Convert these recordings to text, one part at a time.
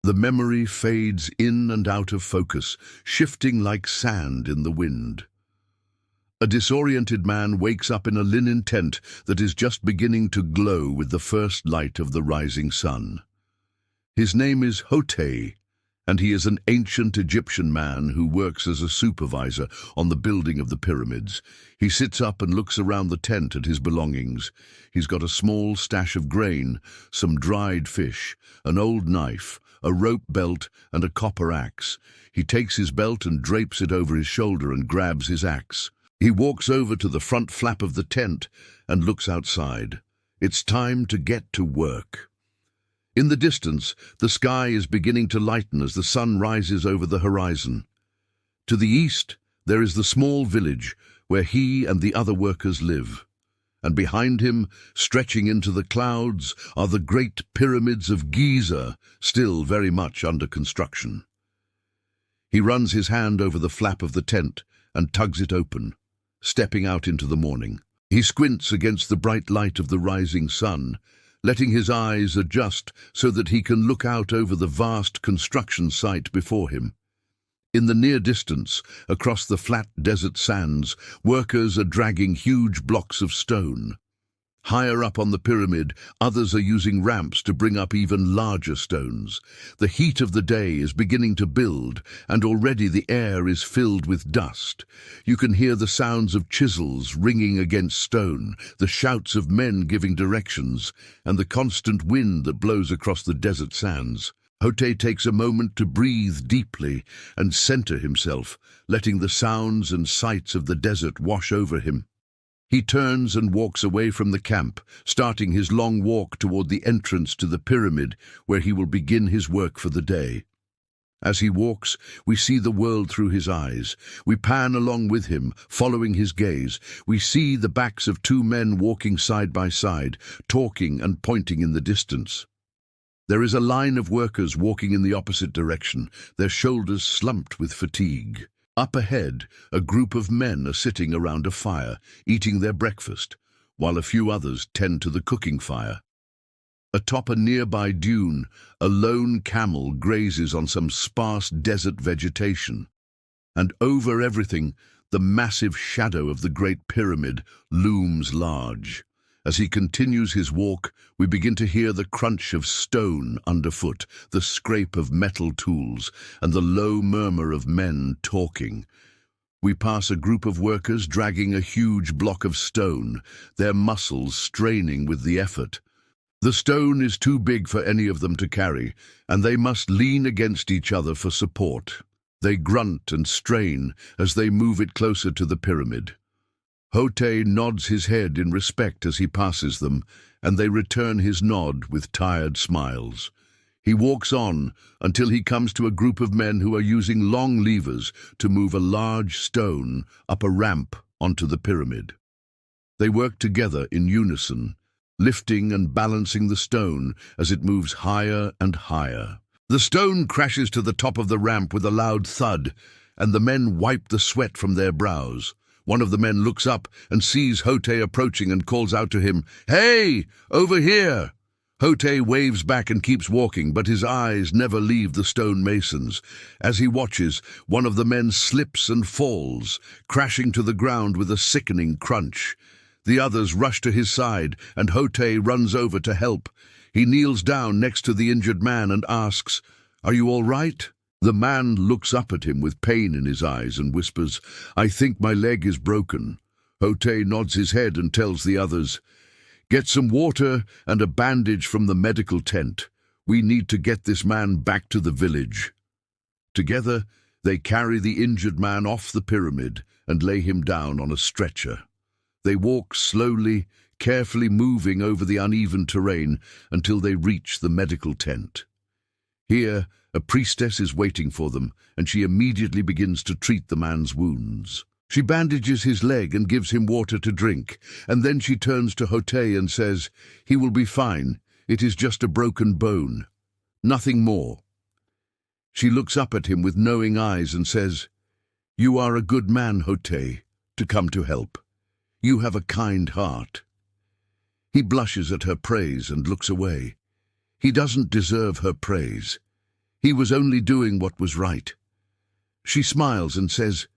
The memory fades in and out of focus, shifting like sand in the wind. A disoriented man wakes up in a linen tent that is just beginning to glow with the first light of the rising sun. His name is Hotei, and he is an ancient Egyptian man who works as a supervisor on the building of the pyramids. He sits up and looks around the tent at his belongings. He's got a small stash of grain, some dried fish, an old knife, a rope belt, and a copper axe. He takes his belt and drapes it over his shoulder and grabs his axe. He walks over to the front flap of the tent and looks outside. It's time to get to work. In the distance, the sky is beginning to lighten as the sun rises over the horizon. To the east, there is the small village where he and the other workers live. And behind him, stretching into the clouds, are the great pyramids of Giza, still very much under construction. He runs his hand over the flap of the tent and tugs it open, stepping out into the morning. He squints against the bright light of the rising sun, letting his eyes adjust so that he can look out over the vast construction site before him. In the near distance, across the flat desert sands, workers are dragging huge blocks of stone. Higher up on the pyramid, others are using ramps to bring up even larger stones. The heat of the day is beginning to build, and already the air is filled with dust. You can hear the sounds of chisels ringing against stone, the shouts of men giving directions, and the constant wind that blows across the desert sands. Hotei takes a moment to breathe deeply and center himself, letting the sounds and sights of the desert wash over him. He turns and walks away from the camp, starting his long walk toward the entrance to the pyramid where he will begin his work for the day. As he walks, we see the world through his eyes. We pan along with him, following his gaze. We see the backs of two men walking side by side, talking and pointing in the distance. There is a line of workers walking in the opposite direction, their shoulders slumped with fatigue. Up ahead, a group of men are sitting around a fire, eating their breakfast, while a few others tend to the cooking fire. Atop a nearby dune, a lone camel grazes on some sparse desert vegetation. And over everything, the massive shadow of the Great Pyramid looms large. As he continues his walk, we begin to hear the crunch of stone underfoot, the scrape of metal tools, and the low murmur of men talking. We pass a group of workers dragging a huge block of stone, their muscles straining with the effort. The stone is too big for any of them to carry, and they must lean against each other for support. They grunt and strain as they move it closer to the pyramid. Hotei nods his head in respect as he passes them, and they return his nod with tired smiles. He walks on until he comes to a group of men who are using long levers to move a large stone up a ramp onto the pyramid. They work together in unison, lifting and balancing the stone as it moves higher and higher. The stone crashes to the top of the ramp with a loud thud, and the men wipe the sweat from their brows. One of the men looks up and sees Hotei approaching and calls out to him, "Hey, over here!" Hotei waves back and keeps walking, but his eyes never leave the stone masons. As he watches, one of the men slips and falls, crashing to the ground with a sickening crunch. The others rush to his side, and Hotei runs over to help. He kneels down next to the injured man and asks, "Are you all right?" The man looks up at him with pain in his eyes and whispers, "I think my leg is broken." Hotei nods his head and tells the others, "Get some water and a bandage from the medical tent. We need to get this man back to the village." Together, they carry the injured man off the pyramid and lay him down on a stretcher. They walk slowly, carefully moving over the uneven terrain until they reach the medical tent. Here, a priestess is waiting for them, and she immediately begins to treat the man's wounds. She bandages his leg and gives him water to drink, and then she turns to Hotei and says, "He will be fine. It is just a broken bone. Nothing more." She looks up at him with knowing eyes and says, "You are a good man, Hotei, to come to help. You have a kind heart." He blushes at her praise and looks away. He doesn't deserve her praise. He was only doing what was right. She smiles and says,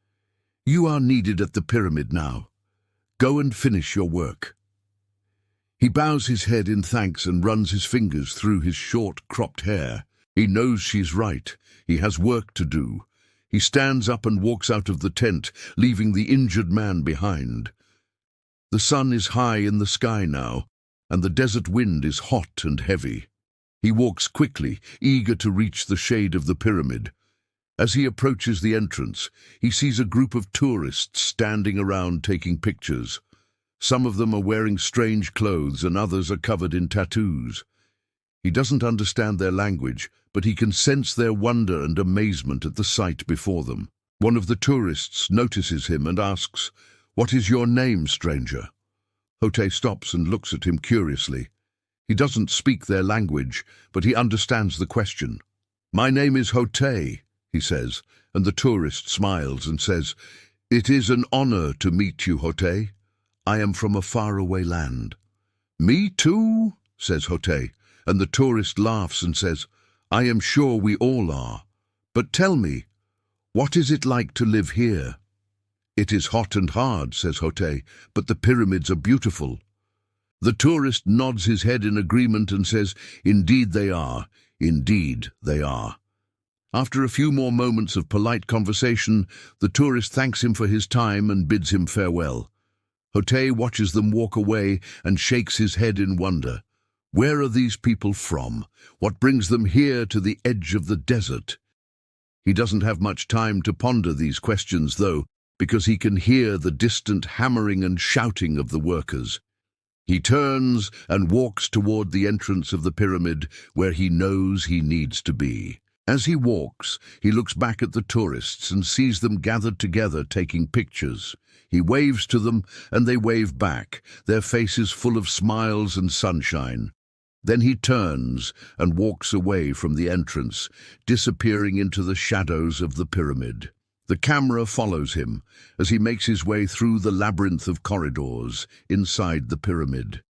"You are needed at the pyramid now. Go and finish your work." He bows his head in thanks and runs his fingers through his short, cropped hair. He knows she's right. He has work to do. He stands up and walks out of the tent, leaving the injured man behind. The sun is high in the sky now, and the desert wind is hot and heavy. He walks quickly, eager to reach the shade of the pyramid. As he approaches the entrance, he sees a group of tourists standing around taking pictures. Some of them are wearing strange clothes and others are covered in tattoos. He doesn't understand their language, but he can sense their wonder and amazement at the sight before them. One of the tourists notices him and asks, "What is your name, stranger?" Hote stops and looks at him curiously. He doesn't speak their language, but he understands the question. "My name is Hote," he says, and the tourist smiles and says, "It is an honor to meet you, Hote. I am from a faraway land." "Me too," says Hote, and the tourist laughs and says, "I am sure we all are. But tell me, what is it like to live here?" "It is hot and hard," says Hote, "but the pyramids are beautiful." The tourist nods his head in agreement and says, "Indeed they are. Indeed they are." After a few more moments of polite conversation, the tourist thanks him for his time and bids him farewell. Hote watches them walk away and shakes his head in wonder. Where are these people from? What brings them here to the edge of the desert? He doesn't have much time to ponder these questions, though, because he can hear the distant hammering and shouting of the workers. He turns and walks toward the entrance of the pyramid, where he knows he needs to be. As he walks, he looks back at the tourists and sees them gathered together taking pictures. He waves to them, and they wave back, their faces full of smiles and sunshine. Then he turns and walks away from the entrance, disappearing into the shadows of the pyramid. The camera follows him as he makes his way through the labyrinth of corridors inside the pyramid.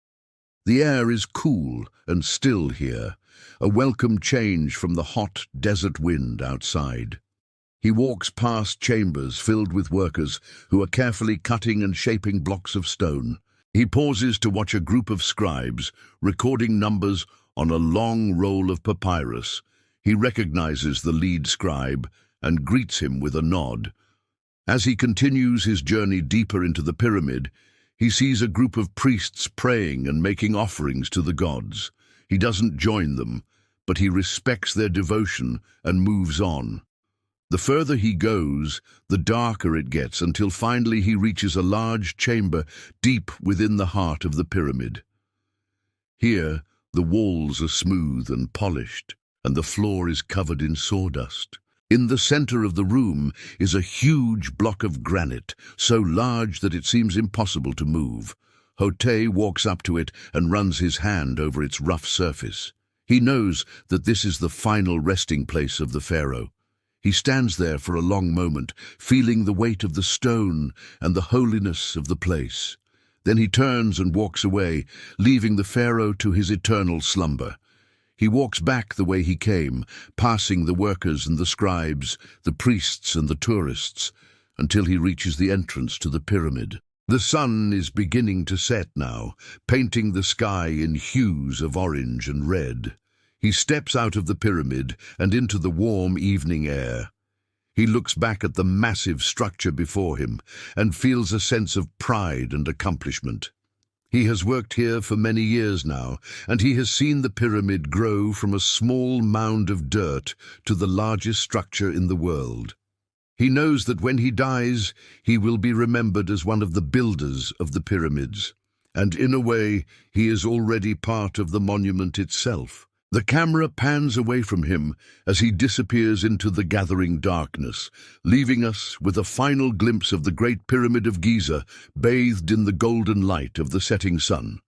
The air is cool and still here, a welcome change from the hot desert wind outside. He walks past chambers filled with workers who are carefully cutting and shaping blocks of stone. He pauses to watch a group of scribes recording numbers on a long roll of papyrus. He recognizes the lead scribe and greets him with a nod. As he continues his journey deeper into the pyramid, he sees a group of priests praying and making offerings to the gods. He doesn't join them, but he respects their devotion and moves on. The further he goes, the darker it gets, until finally he reaches a large chamber deep within the heart of the pyramid. Here, the walls are smooth and polished, and the floor is covered in sawdust. In the center of the room is a huge block of granite, so large that it seems impossible to move. Hote walks up to it and runs his hand over its rough surface. He knows that this is the final resting place of the pharaoh. He stands there for a long moment, feeling the weight of the stone and the holiness of the place. Then he turns and walks away, leaving the pharaoh to his eternal slumber. He walks back the way he came, passing the workers and the scribes, the priests and the tourists, until he reaches the entrance to the pyramid. The sun is beginning to set now, painting the sky in hues of orange and red. He steps out of the pyramid and into the warm evening air. He looks back at the massive structure before him and feels a sense of pride and accomplishment. He has worked here for many years now, and he has seen the pyramid grow from a small mound of dirt to the largest structure in the world. He knows that when he dies, he will be remembered as one of the builders of the pyramids, and in a way, he is already part of the monument itself. The camera pans away from him as he disappears into the gathering darkness, leaving us with a final glimpse of the Great Pyramid of Giza, bathed in the golden light of the setting sun.